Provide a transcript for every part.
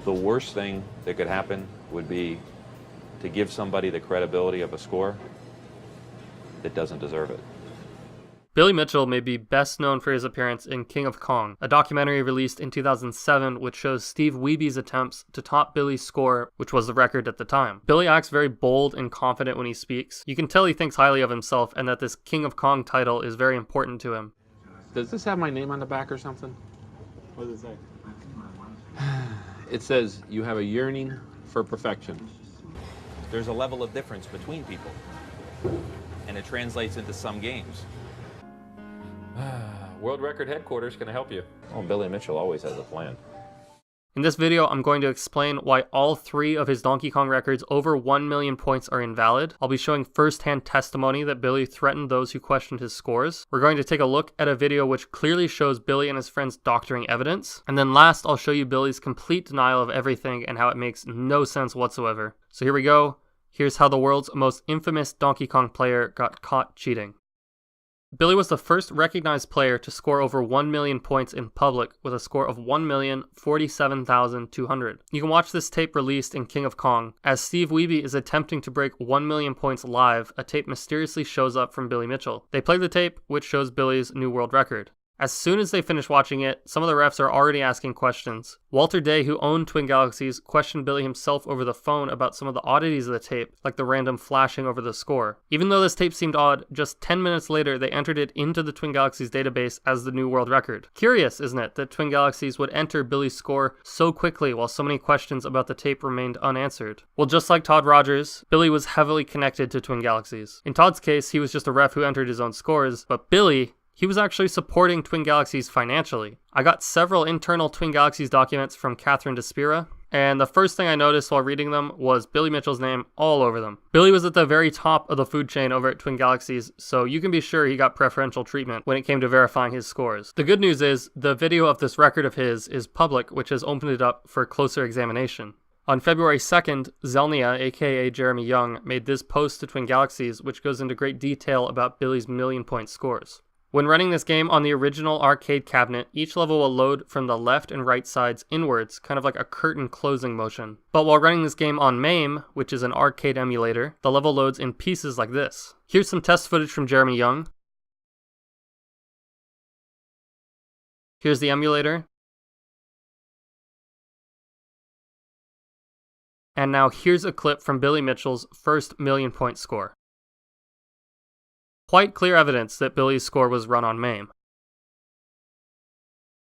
The worst thing that could happen would be to give somebody the credibility of a score that doesn't deserve it. Billy Mitchell may be best known for his appearance in King of Kong, a documentary released in 2007 which shows Steve Wiebe's attempts to top Billy's score, which was the record at the time. Billy acts very bold and confident when he speaks. You can tell he thinks highly of himself and that this King of Kong title is very important to him. Does this have my name on the back or something? What does it say? It says, you have a yearning for perfection. There's a level of difference between people, and it translates into some games. World Record Headquarters can help you. Oh, Billy Mitchell always has a plan. In this video, I'm going to explain why all 3 of his Donkey Kong records over 1 million points are invalid. I'll be showing first-hand testimony that Billy threatened those who questioned his scores. We're going to take a look at a video which clearly shows Billy and his friends doctoring evidence. And then last, I'll show you Billy's complete denial of everything and how it makes no sense whatsoever. So here we go. Here's how the world's most infamous Donkey Kong player got caught cheating. Billy was the first recognized player to score over 1 million points in public with a score of 1,047,200. You can watch this tape released in King of Kong. As Steve Wiebe is attempting to break 1 million points live, a tape mysteriously shows up from Billy Mitchell. They play the tape, which shows Billy's new world record. As soon as they finish watching it, some of the refs are already asking questions. Walter Day, who owned Twin Galaxies, questioned Billy himself over the phone about some of the oddities of the tape, like the random flashing over the score. Even though this tape seemed odd, just 10 minutes later they entered it into the Twin Galaxies database as the new world record. Curious, isn't it, that Twin Galaxies would enter Billy's score so quickly while so many questions about the tape remained unanswered? Well, just like Todd Rogers, Billy was heavily connected to Twin Galaxies. In Todd's case, he was just a ref who entered his own scores, but Billy, he was actually supporting Twin Galaxies financially. I got several internal Twin Galaxies documents from Catherine Despira, and the first thing I noticed while reading them was Billy Mitchell's name all over them. Billy was at the very top of the food chain over at Twin Galaxies, so you can be sure he got preferential treatment when it came to verifying his scores. The good news is, the video of this record of his is public, which has opened it up for closer examination. On February 2nd, Zelnia, aka Jeremy Young, made this post to Twin Galaxies, which goes into great detail about Billy's million-point scores. When running this game on the original arcade cabinet, each level will load from the left and right sides inwards, kind of like a curtain closing motion. But while running this game on MAME, which is an arcade emulator, the level loads in pieces like this. Here's some test footage from Jeremy Young. Here's the emulator. And now here's a clip from Billy Mitchell's first million-point score. Quite clear evidence that Billy's score was run on MAME.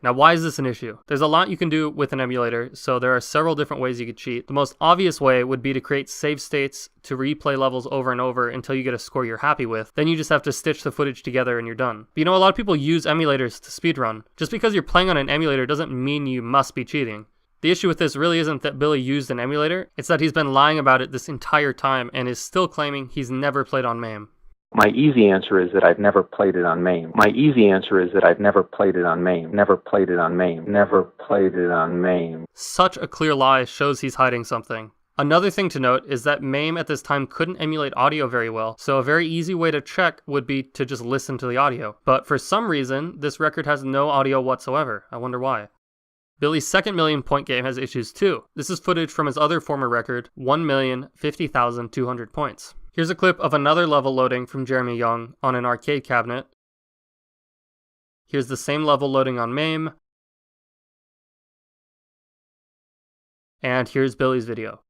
Now, why is this an issue? There's a lot you can do with an emulator, so there are several different ways you could cheat. The most obvious way would be to create save states to replay levels over and over until you get a score you're happy with. Then you just have to stitch the footage together and you're done. But you know, a lot of people use emulators to speedrun. Just because you're playing on an emulator doesn't mean you must be cheating. The issue with this really isn't that Billy used an emulator, it's that he's been lying about it this entire time and is still claiming he's never played on MAME. My easy answer is that I've never played it on MAME. My easy answer is that I've never played it on MAME. Never played it on MAME. Never played it on MAME. Such a clear lie shows he's hiding something. Another thing to note is that MAME at this time couldn't emulate audio very well, so a very easy way to check would be to just listen to the audio. But for some reason, this record has no audio whatsoever. I wonder why. Billy's second million-point game has issues too. This is footage from his other former record, 1,050,200 points. Here's a clip of another level loading from Jeremy Young on an arcade cabinet. Here's the same level loading on MAME. And here's Billy's video.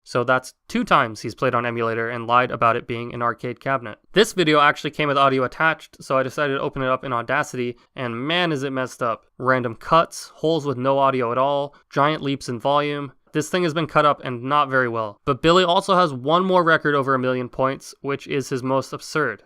So that's 2 times he's played on emulator and lied about it being an arcade cabinet. This video actually came with audio attached, so I decided to open it up in Audacity, and man is it messed up. Random cuts, holes with no audio at all, giant leaps in volume. This thing has been cut up and not very well. But Billy also has one more record over 1 million points, which is his most absurd.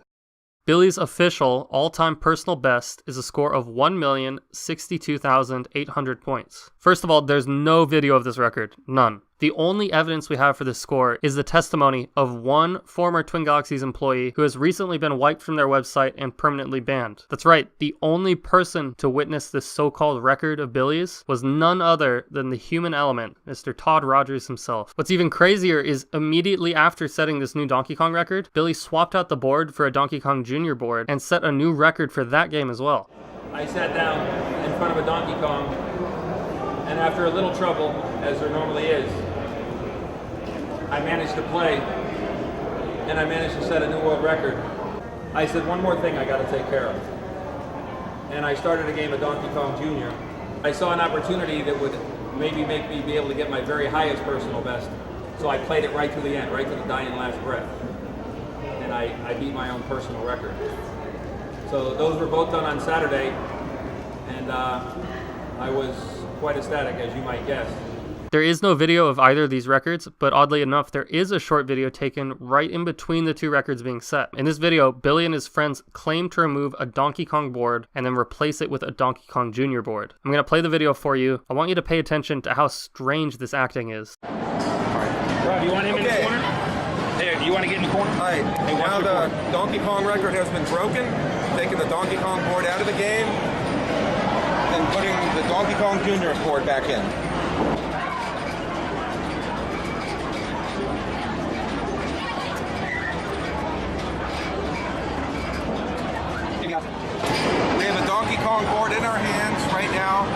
Billy's official all-time personal best is a score of 1,062,800 points. First of all, there's no video of this record. None. The only evidence we have for this score is the testimony of one former Twin Galaxies employee who has recently been wiped from their website and permanently banned. That's right, the only person to witness this so-called record of Billy's was none other than the human element, Mr. Todd Rogers himself. What's even crazier is immediately after setting this new Donkey Kong record, Billy swapped out the board for a Donkey Kong Jr. board and set a new record for that game as well. I sat down in front of a Donkey Kong, and after a little trouble, as there normally is, I managed to play, and I managed to set a new world record. I said, one more thing I got to take care of. And I started a game of Donkey Kong Jr. I saw an opportunity that would maybe make me be able to get my very highest personal best. So I played it right to the end, right to the dying last breath. And I beat my own personal record. So those were both done on Saturday, and I was quite ecstatic, as you might guess. There is no video of either of these records, but oddly enough, there is a short video taken right in between the two records being set. In this video, Billy and his friends claim to remove a Donkey Kong board and then replace it with a Donkey Kong Jr. board. I'm going to play the video for you. I want you to pay attention to how strange this acting is. Rob, you want him in the corner? Hey, do you want to get in the corner? All right, Hey, now watch the the corner. Donkey Kong record has been broken. Taking the Donkey Kong board out of the game and putting the Donkey Kong Jr. board back in. We have a Donkey Kong board in our hands right now.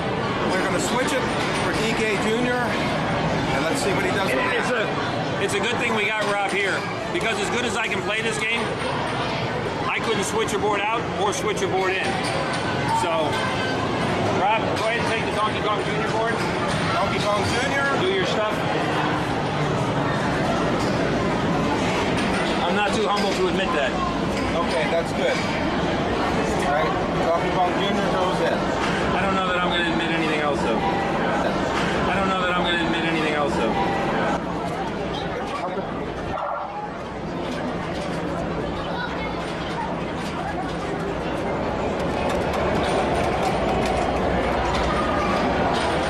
We're going to switch it for DK Jr. and let's see what he does with it. It's a good thing we got Rob here, because as good as I can play this game, I couldn't switch your board out or switch your board in. So, Rob, go ahead and take the Donkey Kong Jr. board. Donkey Kong Jr. Do your stuff. I'm not too humble to admit that. Okay, that's good. All right, Donkey Kong Jr. goes in. I don't know that I'm going to admit anything else, though. I don't know that I'm going to admit anything else, though.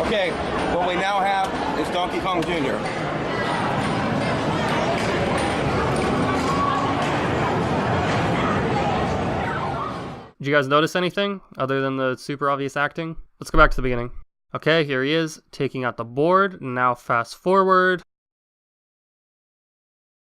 Okay, what we now have is Donkey Kong Jr. Did you guys notice anything other than the super obvious acting? Let's go back to the beginning. Okay, here he is, taking out the board. Now fast forward.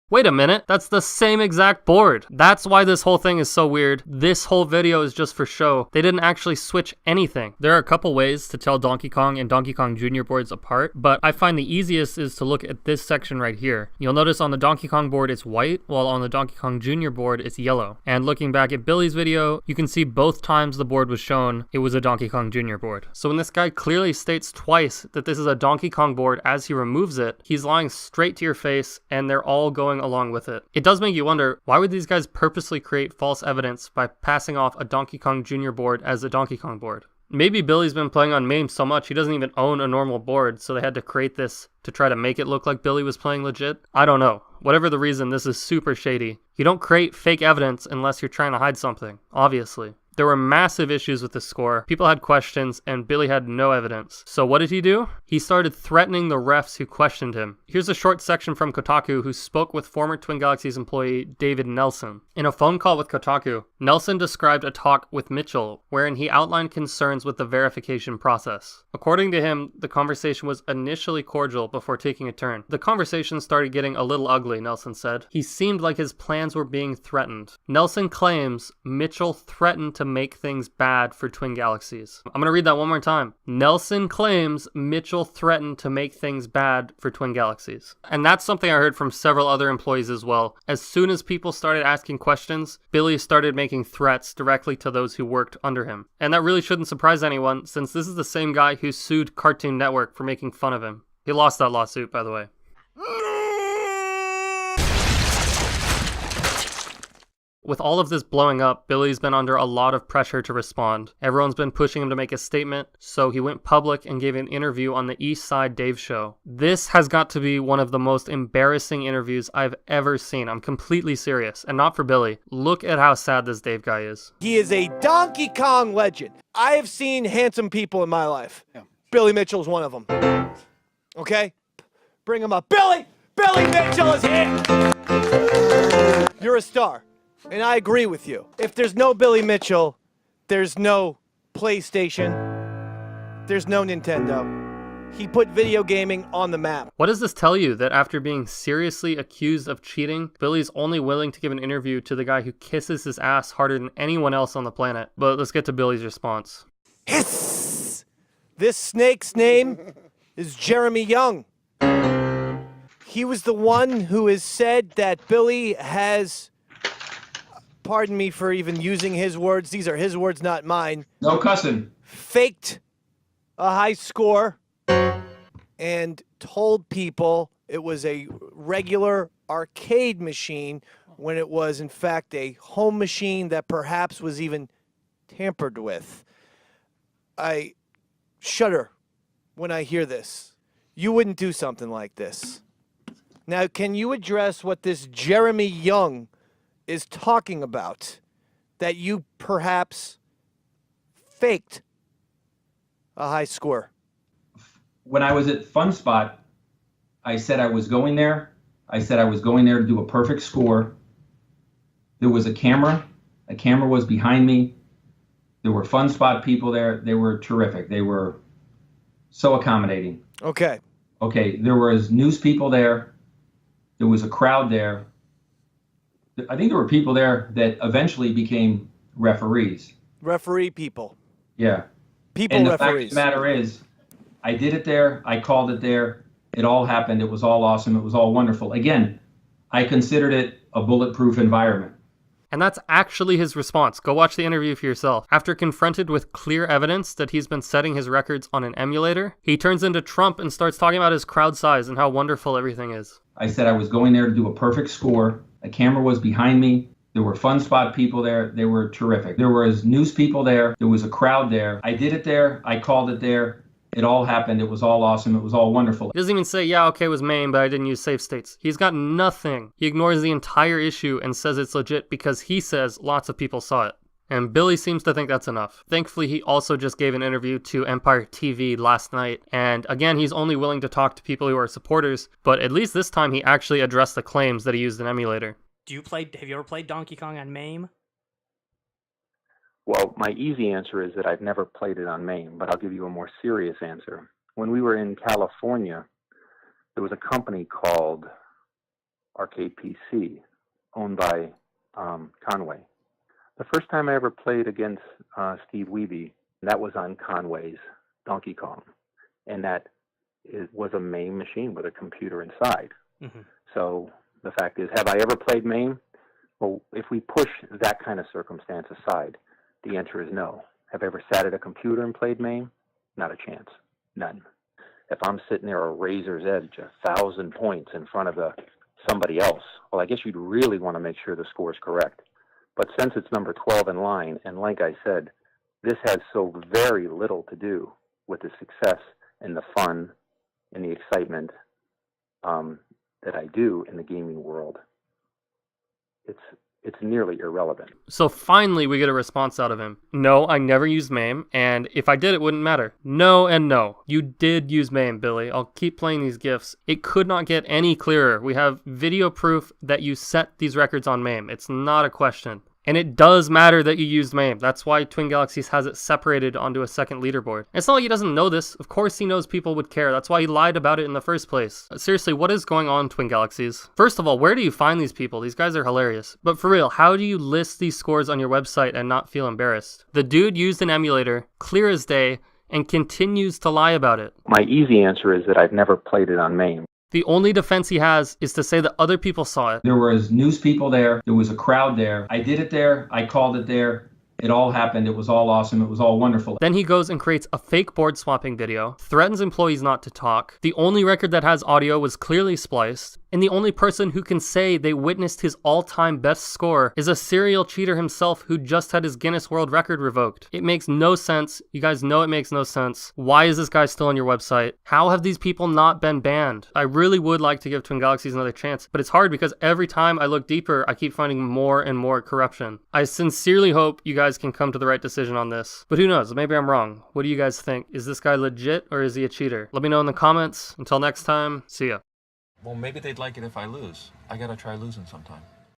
Wait a minute, that's the same exact board. That's why this whole thing is so weird. This whole video is just for show. They didn't actually switch anything. There are a couple ways to tell Donkey Kong and Donkey Kong Jr. boards apart, but I find the easiest is to look at this section right here. You'll notice on the Donkey Kong board it's white, while on the Donkey Kong Jr. board it's yellow. And looking back at Billy's video, you can see both times the board was shown, it was a Donkey Kong Jr. board. So when this guy clearly states twice that this is a Donkey Kong board as he removes it, he's lying straight to your face and they're all going along with it. It does make you wonder, why would these guys purposely create false evidence by passing off a Donkey Kong Jr. board as a Donkey Kong board? Maybe Billy's been playing on MAME so much he doesn't even own a normal board, so they had to create this to try to make it look like Billy was playing legit. I don't know. Whatever the reason, this is super shady. You don't create fake evidence unless you're trying to hide something, obviously. There were massive issues with the score. People had questions, and Billy had no evidence. So what did he do? He started threatening the refs who questioned him. Here's a short section from Kotaku, who spoke with former Twin Galaxies employee David Nelson. In a phone call with Kotaku, Nelson described a talk with Mitchell, wherein he outlined concerns with the verification process. According to him, the conversation was initially cordial before taking a turn. The conversation started getting a little ugly, Nelson said. He seemed like his plans were being threatened. Nelson claims Mitchell threatened to make things bad for Twin Galaxies. I'm gonna read that one more time. Nelson claims Mitchell threatened to make things bad for Twin Galaxies. And that's something I heard from several other employees as well. As soon as people started asking questions, Billy started making threats directly to those who worked under him. And that really shouldn't surprise anyone, since this is the same guy who sued Cartoon Network for making fun of him. He lost that lawsuit, by the way. With all of this blowing up, Billy's been under a lot of pressure to respond. Everyone's been pushing him to make a statement, so he went public and gave an interview on the East Side Dave Show. This has got to be one of the most embarrassing interviews I've ever seen. I'm completely serious, and not for Billy. Look at how sad this Dave guy is. He is a Donkey Kong legend. I have seen handsome people in my life. Yeah. Billy Mitchell's one of them. Okay? Bring him up. Billy! Billy Mitchell is here! You're a star. And I agree with you. If there's no Billy Mitchell, there's no PlayStation, there's no Nintendo, He put video gaming on the map. What does this tell you? That after being seriously accused of cheating, Billy's only willing to give an interview to the guy who kisses his ass harder than anyone else on the planet. But let's get to Billy's response. Hiss! This snake's name is Jeremy Young. He was the one who has said that Billy has, pardon me for even using his words, these are his words, not mine, No cussing. faked a high score and told people it was a regular arcade machine when it was in fact a home machine that perhaps was even tampered with. I shudder when I hear this. You wouldn't do something like this. Now, can you address what this Jeremy Young is talking about? That you perhaps faked a high score? When I was at Fun Spot, I said I was going there. I said I was going there to do a perfect score. There was a camera. A camera was behind me. There were Fun Spot people there. They were terrific. They were so accommodating. Okay. Okay, there was news people there. There was a crowd there. I think there were people there that eventually became referees. Referee people. Yeah. People And the referees. fact of the matter is, I did it there. I called it there. It all happened. It was all awesome. It was all wonderful. Again, I considered it a bulletproof environment. And that's actually his response. Go watch the interview for yourself. After confronted with clear evidence that he's been setting his records on an emulator, he turns into Trump and starts talking about his crowd size and how wonderful everything is. I said I was going there to do a perfect score. A camera was behind me. There were Fun Spot people there. They were terrific. There was news people there. There was a crowd there. I did it there. I called it there. It all happened. It was all awesome. It was all wonderful. He doesn't even say, yeah, okay, it was MAME, but I didn't use safe states. He's got nothing. He ignores the entire issue and says it's legit because he says lots of people saw it. And Billy seems to think that's enough. Thankfully, he also just gave an interview to Empire TV last night. And again, he's only willing to talk to people who are supporters, but at least this time he actually addressed the claims that he used an emulator. Have you ever played Donkey Kong on MAME? Well, my easy answer is that I've never played it on MAME, but I'll give you a more serious answer. When we were in California, there was a company called Arcade PC, owned by Conway. The first time I ever played against Steve Wiebe, that was on Conway's Donkey Kong, and that was a MAME machine with a computer inside. Mm-hmm. So the fact is, have I ever played MAME? Well, if we push that kind of circumstance aside, the answer is no. Have I ever sat at a computer and played MAME? Not a chance. None. If I'm sitting there a razor's edge, 1,000 points in front of somebody else, well, I guess you'd really want to make sure the score is correct. But since it's number 12 in line, and like I said, this has so very little to do with the success and the fun and the excitement that I do in the gaming world, it's nearly irrelevant. So finally we get a response out of him. No, I never used MAME, and if I did, it wouldn't matter. No and no. You did use MAME, Billy. I'll keep playing these GIFs. It could not get any clearer. We have video proof that you set these records on MAME. It's not a question. And it does matter that you used MAME. That's why Twin Galaxies has it separated onto a second leaderboard. It's not like he doesn't know this. Of course he knows people would care. That's why he lied about it in the first place. Seriously, what is going on, Twin Galaxies? First of all, where do you find these people? These guys are hilarious. But for real, how do you list these scores on your website and not feel embarrassed? The dude used an emulator, clear as day, and continues to lie about it. My easy answer is that I've never played it on MAME. The only defense he has is to say that other people saw it. There was news people there. There was a crowd there. I did it there. I called it there. It all happened. It was all awesome. It was all wonderful. Then he goes and creates a fake board swapping video, threatens employees not to talk. The only record that has audio was clearly spliced. And the only person who can say they witnessed his all-time best score is a serial cheater himself who just had his Guinness World Record revoked. It makes no sense. You guys know it makes no sense. Why is this guy still on your website? How have these people not been banned? I really would like to give Twin Galaxies another chance, but it's hard because every time I look deeper, I keep finding more and more corruption. I sincerely hope you guys can come to the right decision on this. But who knows? Maybe I'm wrong. What do you guys think? Is this guy legit or is he a cheater? Let me know in the comments. Until next time, see ya. Well, maybe they'd like it if I lose. I gotta try losing sometime.